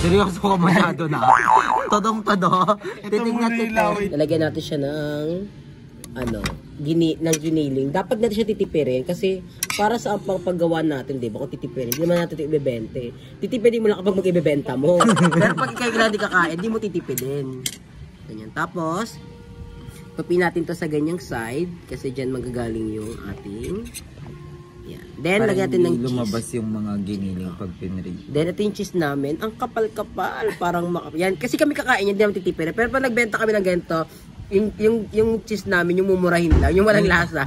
Seryoso ka masyado na. Todong-todo. Titignan natin. Lalagyan natin siya ng giniling. Dapat natin siya titipirin kasi para sa paggawa natin, di ba? Kung titipirin, hindi naman natin ito ibebente. Titipirin mo lang kapag mag-ibebenta mo. Pero pag ikaw hindi kakain, hindi mo titipidin. Ganyan. Tapos, papin natin to sa ganyang side kasi dyan magagaling yung ating yan. Then, lagyan natin ng cheese. Lumabas yung mga giniling pag pinrate. Then, ito yung cheese namin. Ang kapal-kapal. Parang yan. Kasi kami kakain yan, hindi naman titipirin. Pero pag nagbenta kami ng ganito, yung cheese namin, yung mumurahin lang, yung walang lasa.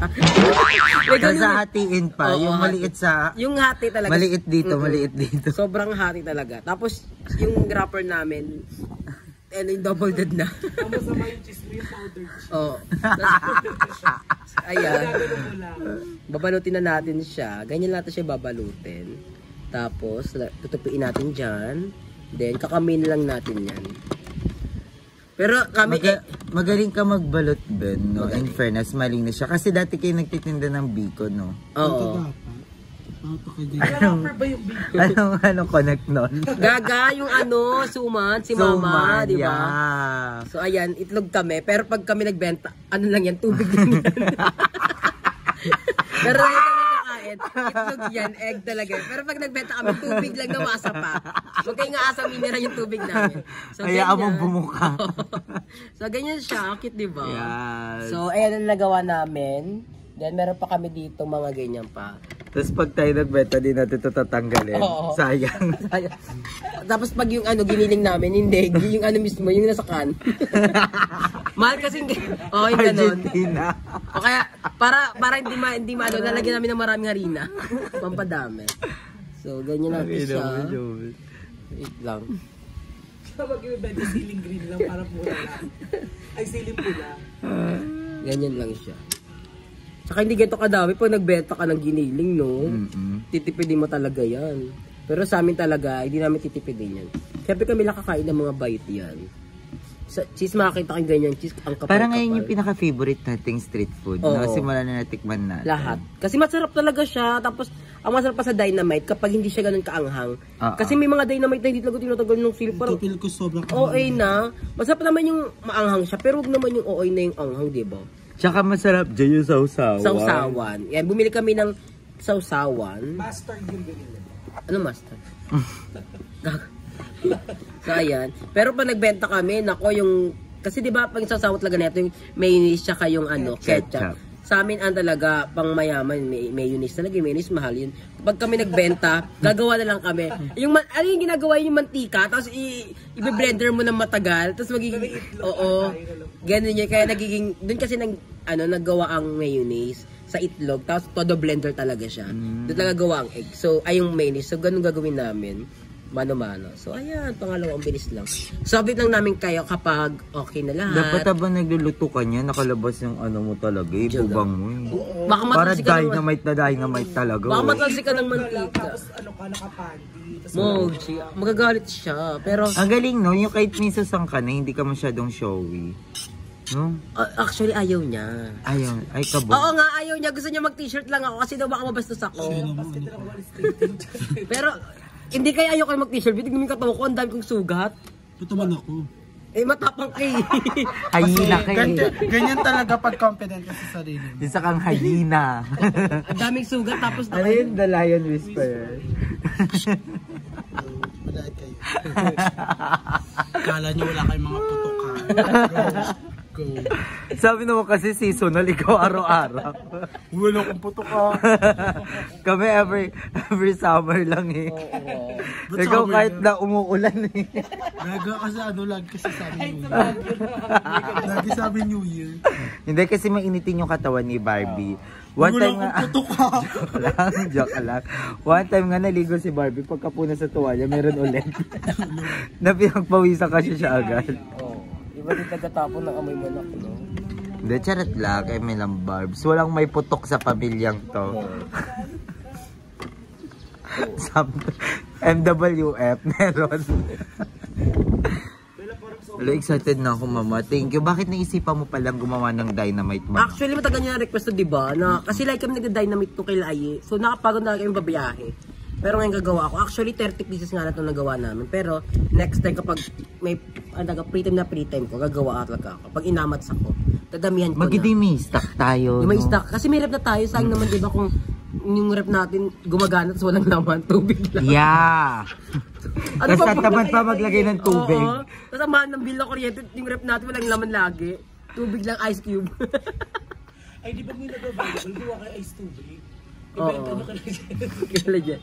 Sa hatiin pa, yung maliit sa... Yung hati talaga. Maliit dito, maliit dito. Sobrang hati talaga. Tapos, yung wrapper namin, yung double dead na. Masama yung cheese mo, yung powdered cheese. Oo. Ayan. Babalutin na natin siya. Ganyan natin siya babalutin. Tapos, tutupiin natin dyan. Then, kakamin lang natin yan. Pero kami... Magaling ka magbalot, Ben, no? In fairness, malinis siya. Kasi dati kayo nagtitinda ng bacon, no? Oo. Anong connect nun? Gaga, yung suman, si Mama, di ba? Yeah. So, ayan, itlog kami. Pero pag kami nagbenta, ano lang yan, tubig lang yan. Pero kami kakain, itlog yan, egg talaga. Pero pag nagbenta kami, tubig lang na masa pa. Huwag kayo nga asa minira yung tubig namin. So, kaya mo bumuka. So, ganyan siya. Cute, di ba? Yes. So, ayan ang nagawa namin. Then, meron pa kami dito mga ganyan pa. Tapos pag tayo nagbenta, di natin ito tatanggalin. Oo. Sayang. Tapos pag yung giniling namin, hindi. Yung mismo, yung nasa can. Mahal kasing, yung ganon. Argentina. O kaya, para hindi lalagyan namin ng maraming harina. Pampadami. So, ganyan natin siya. Wait lang. Kapag yung bed, ceiling green lang para pula lang. Ay, ceiling pula. Ganyan lang siya. Saka hindi ganito kadami pag nagbenta ka ng giniling, no? Titipidin mo talaga yan. Pero sa amin talaga, hindi namin titipidin yan. Siyempre kami lang kakain ng mga bite yan. Sa cheese, makakita kang ganyan cheese, ang kapal-kapal. Parang ngayon yung pinaka-favorite nating street food. No? Simula na natikman natin. Lahat. Kasi masarap talaga siya. Tapos, ang masarap pa sa dynamite kapag hindi siya ganun kaanghang. Kasi may mga dynamite na hindi talaga tinatagal ng sili. Parang Tupil ko sobrang OA na. Masarap naman yung maanghang siya. Pero huwag naman yung OA na yung anghang, diba? Tsaka masarap dyan yung sausawan. Sausawan. Yan, bumili kami ng sausawan. mustard yung binili. Ano mustard? So, ayan. Pero pag nagbenta kami, nako yung... Kasi di ba pag sausawan talaga nito, yung mayonnaise tsaka yung ketchup. Sa amin, talaga, pang mayaman, mayonnaise talaga, mayonnaise mahal yun. Kapag kami nagbenta, gagawa na lang kami. Yung ginagawa yung mantika, tapos i-blender mo ng matagal, tapos magiging, ganun yun. Kaya nagiging, dun kasi naggawa ang mayonnaise sa itlog, tapos todo blender talaga siya. Doon talaga gawa ang egg. So, ay yung mayonnaise. So, ganun gagawin namin. Mano-mano. So, ayan, pangalawang bilis lang. So, update lang namin kayo kapag okay na lahat. Dapat habang nagluluto ka niya, nakalabas yung mo talaga, ibubang mo. Baka para matalsi ka dynamite talaga. Baka matalsi ka ng mantika. Tapos nakapandi. Moji. Magagalit siya. Pero, ang galing, no? Yung kahit minsan sang ka na, hindi ka masyadong showy. No? Actually, ayaw niya. Ayaw. Ay, kabog. Oo nga, ayaw niya. Gusto niya mag-t-shirt lang ako kasi daw baka mabastos ako. Pero, hindi kaya ayaw kayo mag-t-shirt. Bitig namin katawa ko, ang dami kong sugat. Ito man ako. Matapang kay. Hyena kayo. Ganyan talaga pag confident ka sa sarili mo. Isa kang hyena. Ang daming sugat tapos Ano yun? The Lion Whisperer. Malait kayo. Kala nyo wala kayong mga putukan. Go. Sabi naman kasi seasonal, ikaw araw-araw. Wala kong putukan. Kami every summer lang eh. Ikaw kahit na umuulan eh. Naga kasi lagi kasi sabi New Year. Lagi sabi New Year. Hindi kasi mainitin yung katawan ni Barbie. One time nga, joke lang. One time nga naligo si Barbie, pagkapuna sa tuwalya, meron ulit. Na pinagpawisan kasi siya agad. Iba din tagatapon ng amoy manak, no? Hindi, charot lang, kay may lang Barbs. Walang may putok sa pamilyang to. MWF, meron. Hello, excited na ako, mama. Thank you. Bakit naisipan mo palang gumawa ng dynamite, mama? Actually, matagal niya na request to, diba? Na, kasi like kami nagda-dynamite to kay Laye. So, nakapagod na kami babiyahe. Pero ngayon gagawa ako. Actually, 30 pieces nga na ito nagawa namin. Pero, next time kapag may free time ko, gagawa talaga ako. Kapag inamats ako, dadamihan ko Magiging may stock tayo. Yung may stock. Kasi may rep na tayo. Sayang naman, di ba, kung yung rep natin gumagana tapos walang laman, tubig lang. Yeah! Tapos tatamad pa maglagay ng tubig. Oo. Tapos ang mahal ng bill na kuryente, yung rep natin walang laman lagi. Tubig lang, ice cube. Ay, di ba may nag-available? Gawa kayo ice tubig. Oo. Kaya dyan.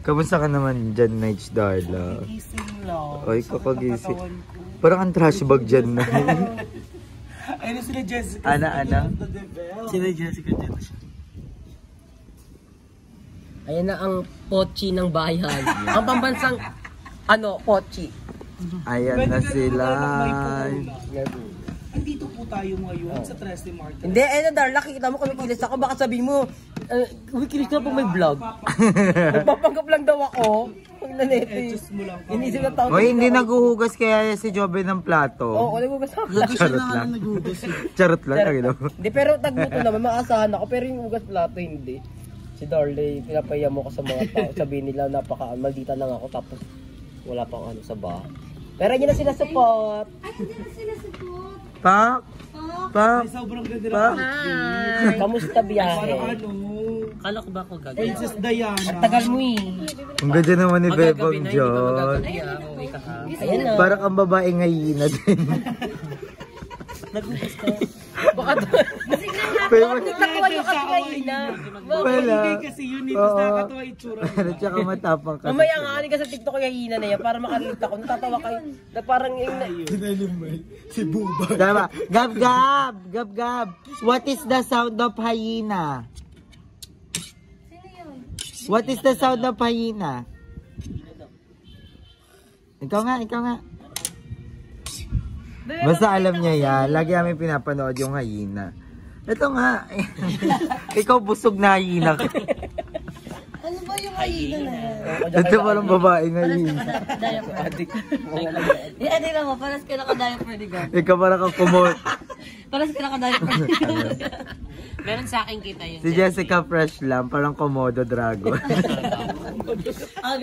Kamusta ka naman dyan, Nige Darla? Gising lang. Ay, kakagising. Parang ang trash bag dyan na. Ayun sila Jessica. Ana. Sila Jessica dyan. Ayan na ang pochi ng bayan. Ang pambansang, pochi. Ayan na sila. Andito po tayo ngayon sa Trestle Market. Hindi, Darla, kikita mo kung kilis ako. Baka sabi mo, kilis ka pag may vlog. Nagpapanggap lang daw ako. Ang nanete. Inisip na tao. Hoy, hindi naguhugas kaya si Jobe ng plato. Oo, nagugas ako. Charot lang. Charot lang. Hindi, pero tagluto naman, maasahan ako. Pero yung ugas plato, hindi. Si Darley, pinapaya mo ko sa mga tao. Sabihin nila, maldita lang ako. Tapos, wala pang sa bahay. Pero hindi na sila support. Ay, hindi na sila support. Pak! Ay, sobrang ganda na. Hi! Kamusta biyahe? Kala ko ba ako gagawin? Princess Diana. Ang tagal mo eh. Ang ganda naman ni Bebang John. Ayan na. Parang ang babae ngayon na din. Nag-ugas ka. Baka doon. Nagtatawa yung kakaina. Wala. Kasi yun ito, nakakatawa itsura. Pero tsaka matapang ka. Mamaya nga ka sa TikTok yung hina na yan para makalita ko. Natatawa kayo. Na parang yung... Si Buba. Tama. Gab. What is the sound of hyena? Sino yun? What is the sound of hyena? Ikaw nga. Basta alam niya yan. Lagi namin pinapanood yung hyena. Ito nga. Ikaw busog na hyena ka. Ano ba yung hyena na yan? Ito parang babae hyena. Yan, tingnan mo, paras ka naka-diaper ni God. Ikaw parang kang kumot. Paras ka naka-diaper ni God. Meron sa akin kita yun. Si Jessica Fresh lang. Parang Komodo Dragon.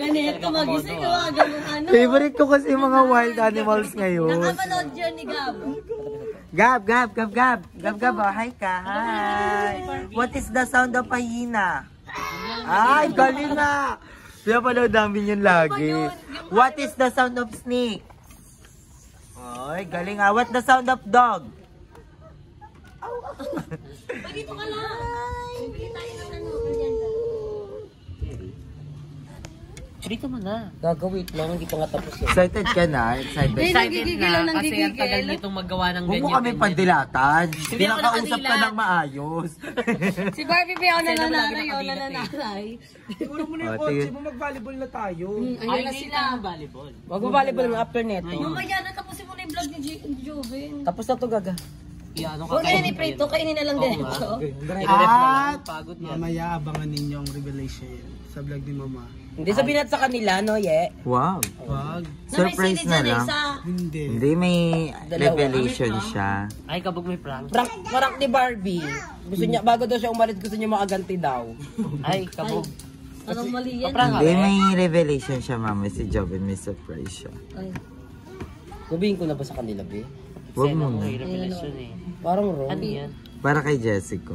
Ganit ka magising ka mga ganun ano. Favorite ko kasi yung mga wild animals ngayon. Nakapanood yun ni Gab. Gab. Oh, hi ka. Hi. What is the sound of hyena? Ay, galing na. Pinapanood namin yun lagi. What is the sound of snake? Ay, galing ah. What the sound of dog? Dito ka lang. Hindi tayo ng ano. Agenda. Dito mo na. Gagawin lang, hindi pa nga tapos eh. Excited ka na? Excited. Hindi, nagigigil lang, Kasi ang tagal nagigigil. nitong magawa ng Huwag ganyan. mo kami pandilatan. ako Pinakausap ka nakadilat. ng maayos. Si Barbie Bea Kasi naman lagi nananaray o nakadilat eh. nananaray. Siguro mo na yung Oh, kotse tingin. mo, mag-volleyball na tayo. Ayun na sila. volleyball. Wag mo volleyball ng after neto. Mamaya na tapusin mo na yung vlog ni Joven. Tapos na to gaga. Ano Huwag kayo ni Prito, kainin na lang diretso. At Pagod yan. mamaya abangan ninyo ang revelation sa vlog ni Mama. Hindi sabihin natin sa kanila, no, ye? Wow. Wag. Surprise na lang. Hindi. Hindi, may revelation siya. Ay, kabog may prank. Prank ni Barbie. Gusto niya, bago daw siya umalis, gusto niya makaganti daw. Ay, kabog. Anong mali yan? Hindi, may revelation siya, mama. Si Joven, may surprise siya. Ay. Sabihin ko na ba sa kanila, be? Huwag mo na. May revelation eh. Parang wrong. Ano yan? Para kay Jessica.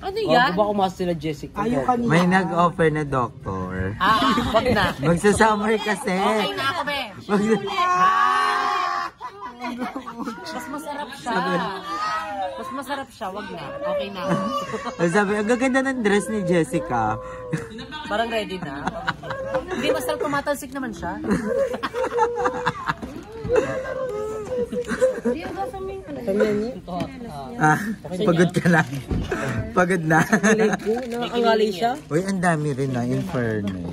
Ano Oh, yan? ba kumas sila Jessica? Ayaw kanina. May nag-offer na doktor. Wag na. Magsa-summer kasi. Okay na ako, be. Mas masarap siya. Mas masarap siya, wag na. Okay na. Sabi, ang gaganda ng dress ni Jessica. Parang ready na. Hindi, masarap tumatalsik naman siya. Pagod ka na. Pagod na. Nakakangali siya. Uy, ang dami rin na, in fairness.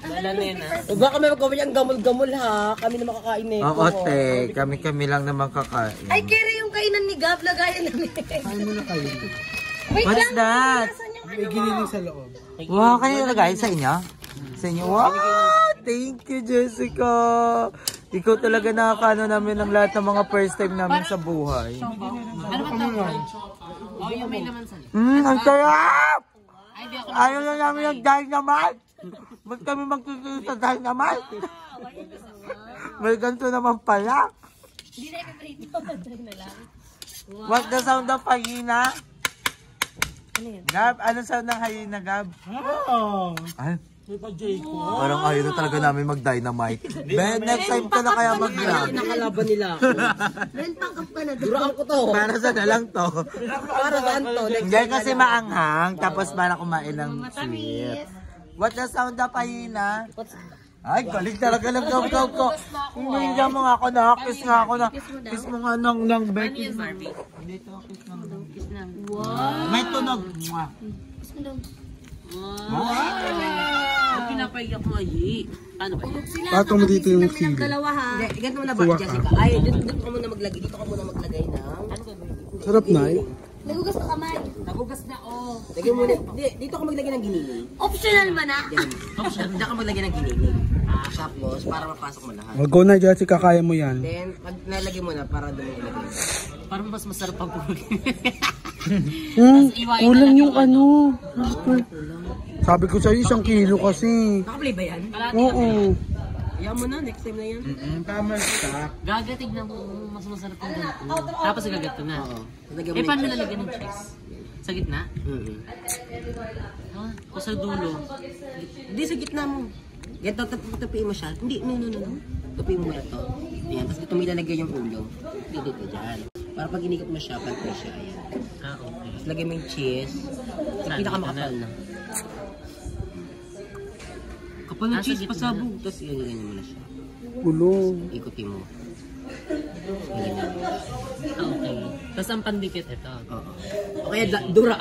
Wala na yun, ha? O baka may magkawin yung gamol-gamol ha. Kami na makakain nito. Oo, te. Kami lang naman kakain. Ay, kere yung kainan ni Gab, lagayan namin. Kain mo na kayo. Wait What's lang, that? nasan yung May giniling sa loob. Wow, kanina na guys, sa inyo? Sa inyo? Wow! Thank you, Jessica! Ikaw talaga nakakano namin ng lahat ng mga first time namin sa buhay. Ano ba ito? Oh, yung may naman sa Ang sarap! Ay, Ayaw na namin ng dynamite. Ba't kami magtutuloy sa dynamite? May ganito naman pala. Hindi na i-prito. Na lang. What the sound of hyena? Ano yan? Gab, anong sound ng hyena, Gab? Oo. Ay, May pa-J ko. parang ayaw na talaga namin mag-dynamite. Ben, next time ka na kaya mag-grab. Nakalaban nila ako. Ben, pangkap ka na doon. Duraan ko to. Para sa na lang to. Para saan to? Hindi kasi maanghang, tapos para kumain ng sweet. What the sound of hyena? Ay, galing talaga ng gaw-gaw ko. Hindi mo nga ako na, kiss nga ako na. Kiss mo nga ng Becky. Hindi to, kiss lang. Kiss lang. May tunog. Mwah. Kiss mo daw. Ang pinapahiyak mo ay. Ano ba yun? Pato mo dito yung Kami ng dalawa ha. Hindi, ganito muna ba, Jessica? Ay, dito ka muna maglagay. Dito ka muna maglagay ng... Sarap na eh. Nagugas na kamay. Nagugas na, oh. Lagyan muna. Hindi, dito ka maglagay ng giniling. Optional ba na? Yan. Diyan ka maglagay ng giniling. Tapos, para mapasok mo lahat. Go na, Jessica, kaya mo yan. Then, pag nalagay mo na, para doon mo ilagay. Parang mas masarap pag Kulang yung ano. Sabi ko sa'yo, 1 kilo kasi. Nakaplay ba yan? Oo. Iyan mo na, next time na yan. Tama ka. Gagatig na mo, mas masarap yung ganito. Tapos gagato na. Oo. Lagyan mo Eh, na paano yung- lalagyan ng cheese? Sa gitna? Ah, o sa dulo? Hindi, sa gitna mo. Yan, tapiin mo siya. Hindi, no. Tapiin mo muna to. Yan, tapos dito may lalagay yung ulo. Dito dyan. Para pag inikot mo siya, pag siya, ayan. Ah, okay. Tapos lagay mo yung cheese. Yung pinakamakapal na. Kapal ng Ah, sa cheese, gitna. pasabog. Tapos ilalagay mo na siya. Kulong. Ikutin mo. Ah, okay. Tapos ang pandikit, ito. Oo. O kaya dura.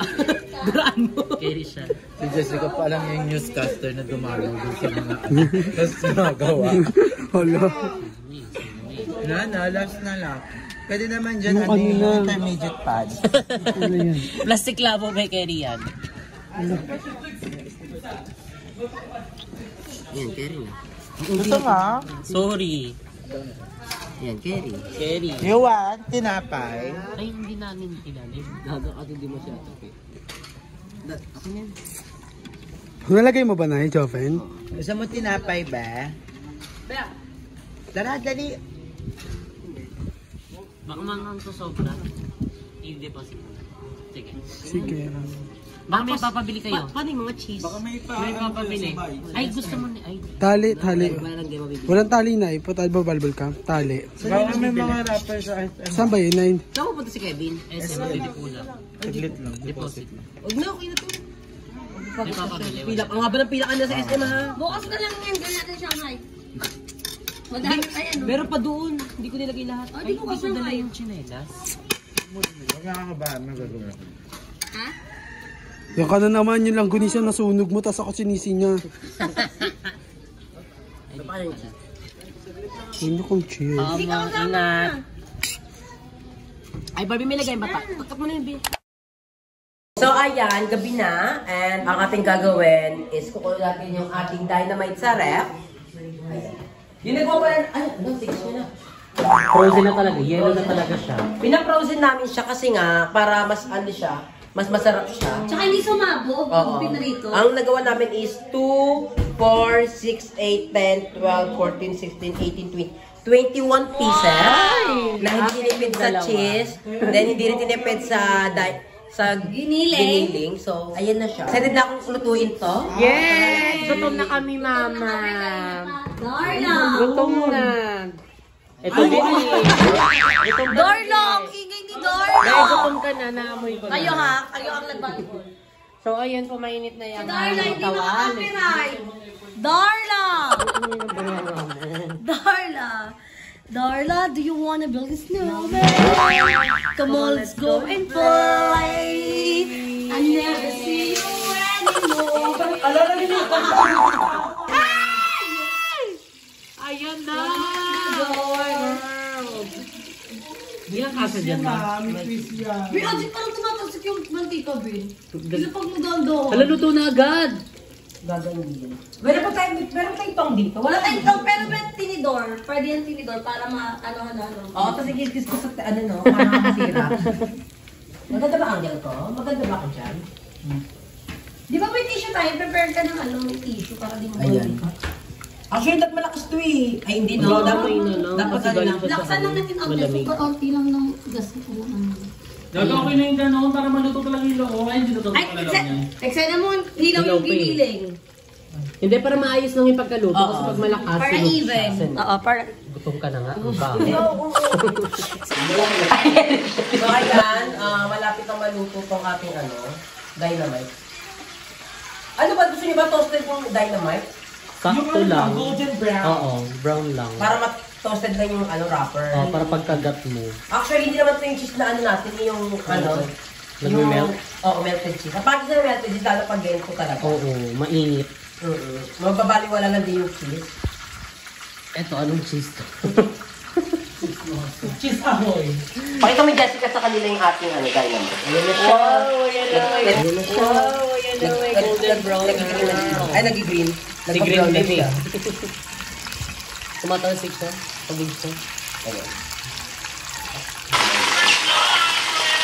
Duraan mo. Carry siya. Si Jessica pa lang yung newscaster na dumalo doon sa mga tapos nagawa. Hala. Last na lang. Pwede naman dyan, Yung kanina. intermediate pad. Ano yan? Plastic labo may carry yan. Yan, carry na. Gusto mo? Sorry. Yan, carry. Carry. You want tinapay? Ay, hindi namin tinalim. Gaga ka hindi mo siya ito. Ako yan. Nalagay mo ba na Joven? Gusto mo tinapay ba? Tara, dali. Baka mangang to sobra. I-deposit mo. Sige. Sige. Baka may papabili kayo. Paano yung mga cheese? May papabili. Ay, gusto mo ni... Ay, Tali. Wala lang game mabibili. Walang tali na eh. Patay ba balbal ka? Tali. Baka may mga rapper sa Saan ba yun? Nine? Saan pupunta si Kevin? SM, mabibipula. Saglit lang. Deposit. Huwag na, okay na to. May papabili. Pila, ang haba ng pila ka na sa SM ha. Bukas na lang yan. Gawin natin Shanghai. Madami pa yan. Meron pa doon. Hindi ko nilagay lahat. O, di bukas na Dala kayo. yung chinelas. Huwag nakakabahan, magagawa. Ha? Yung ka na naman yung langgunisa nasunog mo, tas ako sinisi niya. Ito pa yung cheese. Ano kong cheers? Ingat. Ay, Barbie, may lagay yung bata. Pagkat mo na yung bin. So, ayan, gabi na. And ang ating gagawin is kukunin natin yung ating dynamite sa ref. Yung nagawa pa rin, ay, ano, tigas mo na. Frozen na talaga. Yellow na talaga siya. Pina-frozen namin siya kasi nga, para mas ano siya, mas masarap siya. Tsaka hindi sumabog. Oo. Pinarito. Ang nagawa namin is 2, 4, 6, 8, 10, 12, 14, 16, 18, 20. 21 pieces na hindi tinipid sa cheese, then hindi rin tinipid sa Giniling. So, ayan na siya. Excited na akong lutuin to. Yes! Gutom na kami, mama. Darla. Gutom na. Ito din eh. Darla. Ang ingay ni Dahil Darla. gutom ka na, naamoy ko na. Kayo ha. Kayo ang nagbalikod. So, ayun, pumainit na yan. Darla, hindi Tawan. maka-copyright. Darla. Darla. Darla, do you wanna build a snowman? Come on, let's go and play. I never see you anymore. Ayan na! Ilang kasa dyan ba? May Ajit, parang tumatalsik yung mantika, Ben. Ilapag mo daw. Hala, luto na agad! Gagawin. Meron tayong tong dito. Wala tayong tong, pero may tinidor. Pwede yung tinidor para ano. Oo, tapos ikikis ko sa ano no, para masira. Maganda ba ang ko? Maganda ba ako dyan? Di ba may tissue tayo? Prepare ka ng ano, may tissue para di mo Ayan. Actually, dapat malakas to eh. Ay, hindi no. Dapat ano lang. Laksan lang natin ang tissue. Kaunti lang ng gas ko. Gagawin na yung gano'n para maluto talaga yung loob. Ay, hindi totoo Ay, pala lang niya. eksena mo, hilaw yung giniling. Hindi, para maayos lang yung pagkaluto. Kasi pag malakas, Para even. Oo, para... gutom ka na nga. So, ayan, malapit ang maluto tong ating dynamite. Ano ba? Gusto niyo ba toasted yung dynamite? Sakto lang. Golden brown. Oo, brown lang. Para toasted lang yung wrapper. Para pagkagat mo. Actually, hindi naman ito yung cheese na natin, yung Nagme-melt? Oo, melted cheese. Kapag sa melted cheese, lalo pag ganito talaga. Oo, mainit. Magbabaliwala lang din yung cheese. Eto, anong cheese to? Cheese ahoy. Pakita mo, Jessica, sa kanila yung ating dynamite. Ayan na siya. Ayan na siya. Golden brown. Ay, nag-green. Nag-green na din siya. Tumatalsik siya. Pabig siya. Ayan.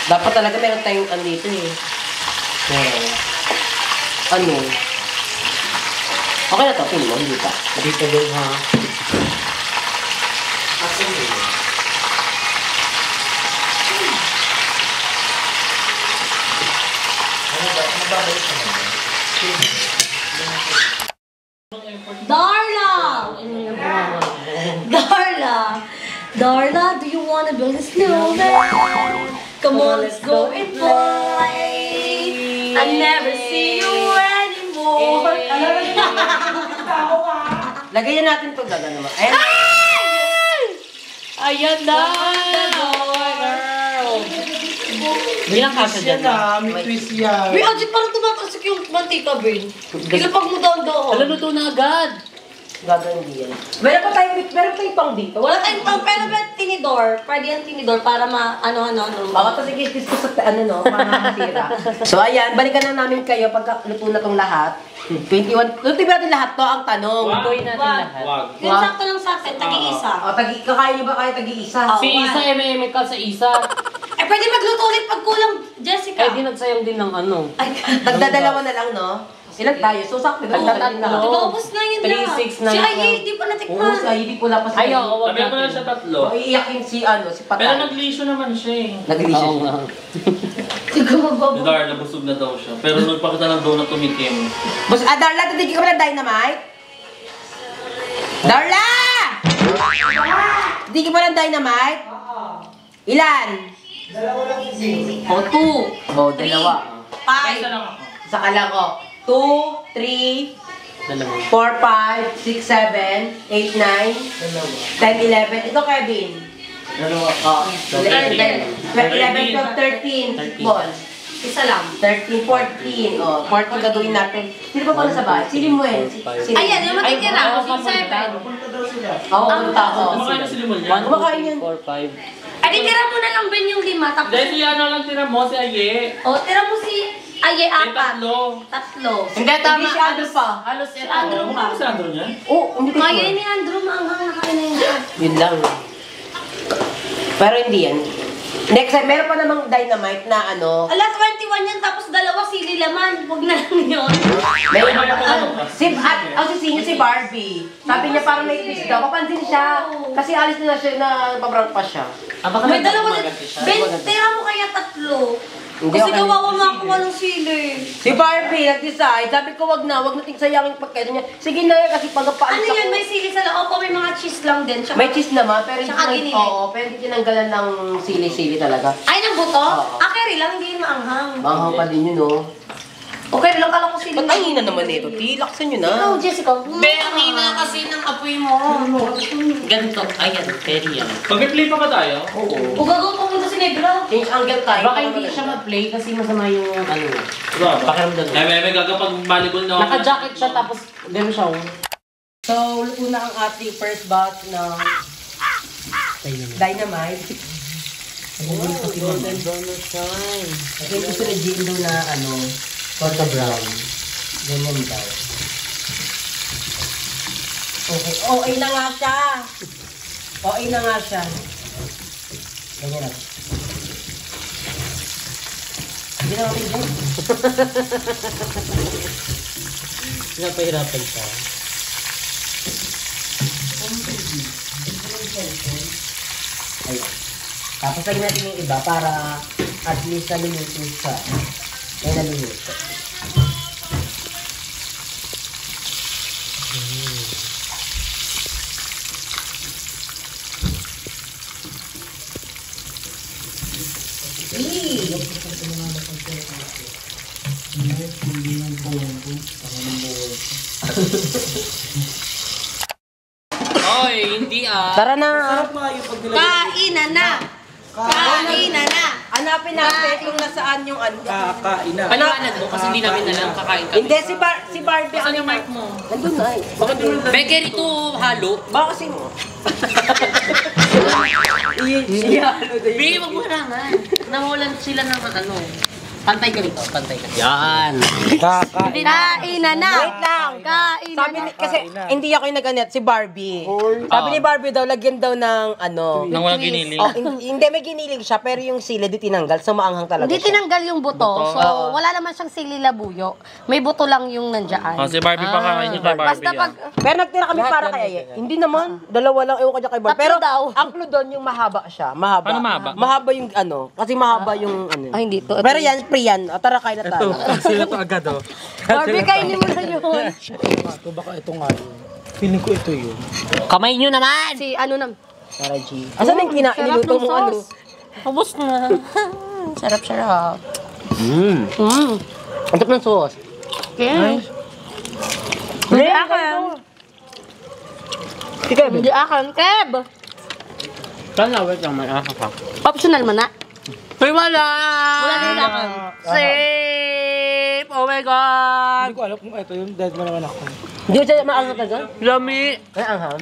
Dapat talaga meron tayong dito eh. Ano? Okay na to, pin mo, hindi pa. Dito doon ha. Darla! Darla! Darla, do you wanna build a snowman? Come on, let's go and play. I never see you anymore. Lagayan natin itong gaga naman. Ayan. Ayan na! Bilang kasya dyan na. May twist yan. Uy, Ajit, parang tumatalsik yung mantika, Ben. Ilapag mo doon. Alam, luto na agad. Gagawin din yan. Meron pa tayong pang dito. Wala tayong pang, pero may tinidor. Pwede yung tinidor para ano. Baka to sige, kiss ko sa para makasira. So ayan, balikan na namin kayo pagka luto na tong lahat. 21, luto ba natin lahat to ang tanong? Lutuin natin lahat. Yung sakto lang sa atin, tagi-isa. Kakain niyo ba kayo tag-iisa? Si Isa, ka sa Isa. Eh, pwede magluto ulit pag kulang, Jessica. Eh, di nagsayang din ng ano. Ay, Nagdadalawa na lang, no? Ilan tayo? So, sakto. Nagdadalawa na. Diba, ubos na yun 3, 6, 9, Si Ay, di pa Oo, natikman. sa hindi po na pa siya. Ayaw, wag Sabi ko lang natin. siya tatlo. Iiyak yung si Patay. Pero nag-lisyo naman siya eh. Nag-release Oo siya. nga. Siguro Si magbabo. Darla, busog na daw siya. Pero nagpakita ng donut tumikim. Boss, Darla, titigil ka ba ng dynamite? Darla! Titigil ba ng dynamite? Ilan? Dalawa lang si O, 2. O, dalawa. 5. Isa lang ako. Saka lang ko. 2, 3, Dalawa. 4, 5, 6, 7, 8, 9, 10, 11. Ito, Kevin. Dalawa. 11, 12, 13. Bon. Isa lang. 13, 14. O, 14 gagawin natin. Sino ba pala sa bahay? Si Limuel. Ayan, yung matitira. oo, 7. Punta daw sila. Oo, punta ako. Kumakain na si Limon yan. Kumakain yan. 4, 5. Ay, tira mo na lang, Ben, yung 5. Tapos, Dahil si ano lang tira mo, si Aye. tira mo si Aye, May 4. tatlo. Tatlo. Hindi, tama. Si Andrew pa. Halos Si Andrew Mukha pa. ko si Andrew niya. Oo, hindi ko Kaya sure. ni Andrew, maanghang na kaya na yun. Yun lang. Pero hindi yan. Next time, meron pa namang dynamite na ano. Ala, 21 yan, tapos 2 sili laman. Huwag na lang yun. May si Barbie. Sabi niya parang may twist daw. Papansin siya. Kasi alis na siya na pabrang pa siya. Baka May 2 nagmamagat din. siya. Ben, tira mo kaya 3. Hindi, Kasi okay. kawawa makuha ng sili. Si Barbie nag-decide. Sabi ko wag nating sayangin pagkain niya. Sige na yan kasi pagkapaalis Ano yun, may sili sa loob. Opo, may mga cheese lang din. Tsaka, May cheese naman, pero hindi Tsaka tinang- giniling. oo, pero hindi tinanggalan ng sili-sili talaga. Ay, ng buto? Oo. Carry lang, hindi yun maanghang. Bahaw pa din yun, oh. Okay lang, kala ko sili. Ba't ang hina naman nito? Tilaksan nyo na. Ikaw, Jessica. Be, ang hina kasi ng apoy mo. Ganito. Ayan, very yan. Mag-play pa ba tayo? Oo. O gagawin pumunta si Nebra. Change angle tayo. Baka hindi siya mag-play kasi masama yung ano. Diba? Pakiramdam niya. May gagapag volleyball na ako. Naka-jacket siya tapos ganun siya. So, luto na ang ating first batch ng Dynamite. golden brown na siya. Ito yung gusto ni Jindo na ano, Pagka brown. ganyan daw. Okay. Okay na nga siya. Okay na nga siya. Ganyan na. Hindi na okay dyan. Napahirapan siya. Ayan. Tapos lagyan natin yung iba para at least naluluto siya. Ay naluluto. Oy, hindi ah. Tara na! Kainan na! Kainan na! Hanapin natin kung nasaan yung ano. Paliwanag mo kasi hindi namin alam kakain kami. Hindi, si Barbie. Saan yung mic mo? Nandun na eh. Bakit yung Becker ito halo. Baka kasi... Bigay wag mo harangan. Nawalan sila ng ano. Pantay ka dito, pantay ka. Yan. Kainan na! Wait lang. Kainan Sabi na! ni, kasi hindi ako yung nag-anet, si Barbie. Sabi ni Barbie daw, lagyan daw ng ano. Nang walang giniling. Oh, hindi, may giniling siya, pero yung sili di tinanggal, so maanghang talaga Hindi siya. tinanggal yung buto, so wala naman siyang sili labuyo. May buto lang yung nandiyan. Oh, si Barbie pa kakain niyo kay Barbie. Basta pag... Pero nagtira kami para kay Aye. Hindi naman, dalawa lang, ewan ko dyan kay Barbie. Tatlo Pero daw. ang clue doon yung mahaba siya, mahaba. Paano mahaba? Mahaba yung ano, kasi mahaba yung ano. Ay, hindi to. Pero yan, free yan. O, tara, kain na tayo. Sila to agad oh. Barbie, kainin mo na yun. Ito baka ito nga yun. Feeling ko ito yun. Kamay niyo naman. Si ano na... Tara, G. Asan yung niluto mo ano? Ubus na. Sarap. Ang sarap ng sauce. Okay. Hindi akin. Hindi akin. Keb! Sana wait lang may akak. Optional mo na. Ay wala. Wala din akin. Safe. Oh my god. Hindi ko alam kung ito yun. Dead mo naman ako. Hindi ko siya maangat na dyan? Lami. Ay, anghang.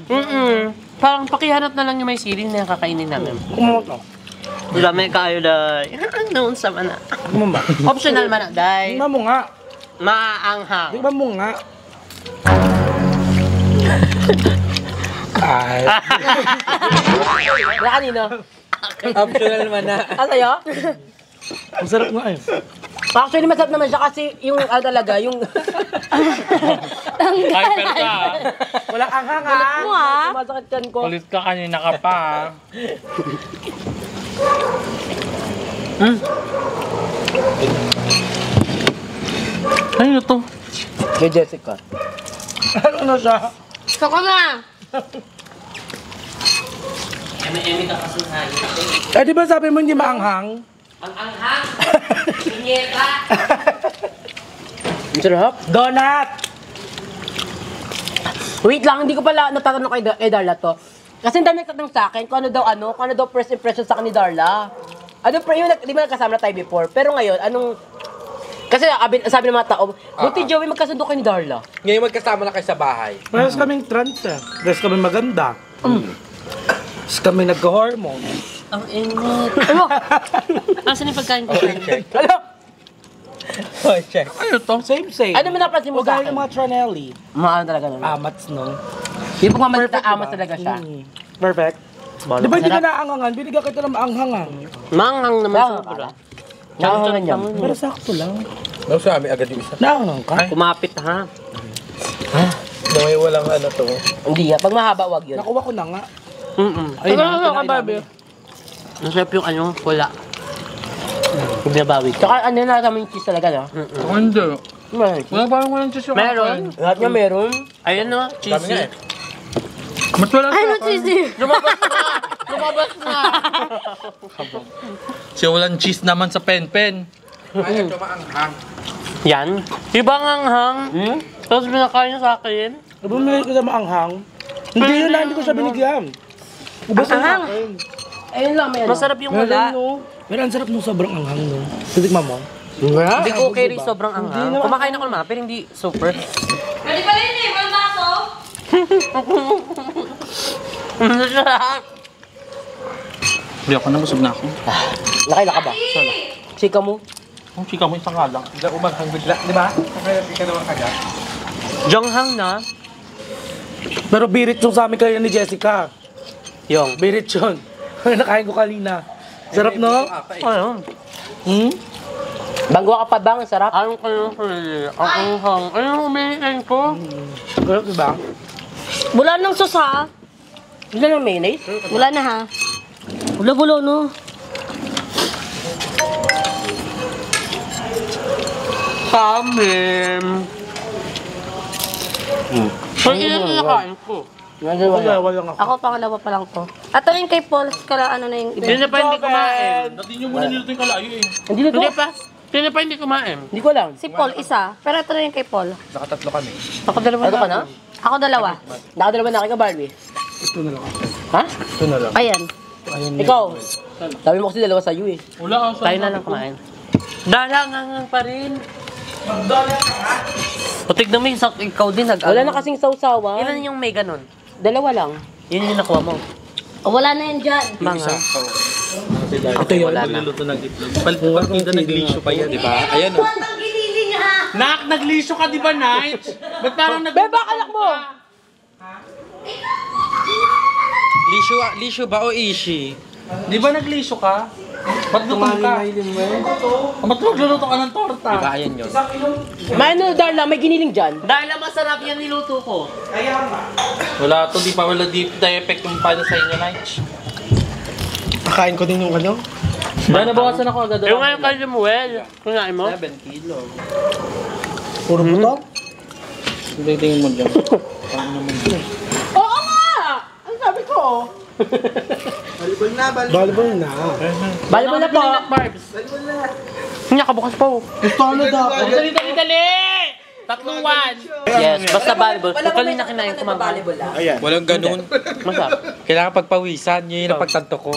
Parang pakihanap na lang yung may sili na kakainin namin. Kumunta. Lami kayo day. Noon sa mana. Kumamba. Optional man day. Tingnan mo nga. Maanghang. Tingnan mo nga. Ay. Wala kanino? Optional man na. Ano sa'yo? Ang sarap nga eh. Actually, masarap naman siya kasi yung talaga, yung... Hyper ka. Walang anghang ha. Mo ah. Masakit yan ko. Kulit ka kanina ka pa. Ano to? Kay Jessica. Ano na siya? Gusto ko na. Eme ka kasi hayo. Eh di ba sabi mo hindi maanghang? Ang anghang. Pinyeta. Ang sarap. Donut! Wait lang, hindi ko pala natatanong kay Darla to. Kasi ang dami nagtatanong sa akin kung ano daw first impression sa akin ni Darla. Di ba nagkasama na tayo before? Pero ngayon, kasi sabi ng mga tao, buti Joey magkasundo kay ni Darla. Ngayon magkasama na kayo sa bahay. Parehas kaming trans eh. Parehas kaming maganda. Parehas kaming nagka-hormone. Ang ingot. Asan yung pagkain ko? Ano? Oh, check. Ano to? Same. Ano mo napansin mo sa Huwag akin? yung mga Tronelli. Mga talaga naman. Amats, no? Di ba mamalik na amas talaga siya? Perfect. Di ba hindi ka naangangan? Binigyan kita ng maanghangan. Manghang naman Manghang sa pula. Nakahangan niya. Pero sakto lang. Daw sa amin agad yung isa. Naangang ka? Kumapit ha. May walang ano to. Hindi pag mahaba wag yun. Nakuha ko na nga. Ay, Ano ka, Barbie? Nasarap yung ano, pula. Binabawi. Tsaka ano na kami yung cheese talaga, no? Hindi. Wala parang walang cheese yung Meron. Lahat niya meron. Ayun no, Dami nga cheesy. eh. Mas wala Ano cheesy? Lumabas na! Lumabas na! Siya walang cheese naman sa pen-pen. Ay, ito maanghang. Yan. Ibang anghang. Tapos binakain niya sa akin. Bumili ko sa maanghang. Hindi yun lang, hindi ko siya binigyan. Ubas na akin. Ayun lang, may ano. Masarap yung Meron, wala. no? Pero ang sarap nung sobrang anghang, no? Titikman mo. Hindi ko okay rin sobrang anghang. Kumakain ako naman, pero hindi super. Pwede pala yun eh, walang baso. Masarap. Hindi ako na, busog na ako. Nakaila ka ba? Chika mo. Ang chika mo, isang nga lang. Bigla umanghang bigla, di ba? Kaya ka naman agad. Jonghang na. Pero birit yung sa amin kayo ni Jessica. Yung. Birit yun. Nakain ko kanina. Sarap, no? Ano? Bangwa ka pa bang? Ang sarap. Anong kayo kaya? Ang hang. Ayun, umihin ko. Sarap, diba? Wala nang sos ha. Wala ng mayonnaise? Wala na ha. Bulo-bulo no. Kamim. So, ilan na nakain ko? Walang ako. Ako pangalawa pa lang to. At yung kay Paul, kala ano na yung iba. Hindi pa hindi kumain. Dati nyo muna niluto yung kalayo eh. Hindi na to. Hindi pa. Hindi pa hindi kumain. Hindi ko alam. Si Paul, isa. Pero ito na yung kay Paul. Nakatatlo kami. Ako dalawa na. Ka na? Ako dalawa. Nakadalawa na ka, Barbie. Ito na lang. Ha? Ito na lang. Ayan. Ikaw. Sabi mo kasi dalawa sa'yo eh. Wala ka Tayo na lang kumain. Dalangangang pa rin. O tignan mo yung ikaw din nag Wala na kasing sausawan. Ilan yung may ganun? Dalawa lang. Yun yung nakuha mo. O, wala na yan dyan. Mga. Ito yun. Wala na. Niluto ng itlog. Partida nag-lisyo pa yan, di ba? Ayan o. Ang giniling ha. Nak, nag-lisyo ka di ba, Night? Ba't parang Beba, kalak mo! Lisyo ba o ishi? Di ba nag-lisyo ka? Ba't gutom ka? Ba't magluluto ka ng torta? Diba, ayan yun. Mano, Darla, may giniling dyan. Dahil na masarap yan niluto ko. Wala to, di pa wala deep effect yung paano sa inyo, Night. Nakain ko din yung ano. Dahil nabawasan ako agad. Yung ngayon kay Samuel, kunain mo? 7 kilo. Puro buto? Tingin mo dyan. Oo nga! Ang sabi ko. Volleyball na. Volleyball na po. Barbs. Hindi ka bukas po. Gusto ko na dapat. Dali! 3-1. Yes, basta volleyball. Kung kanina kinain ko Volleyball lang. Walang ganun. Masarap. Kailangan pagpawisan. Yun yung pagtanto ko.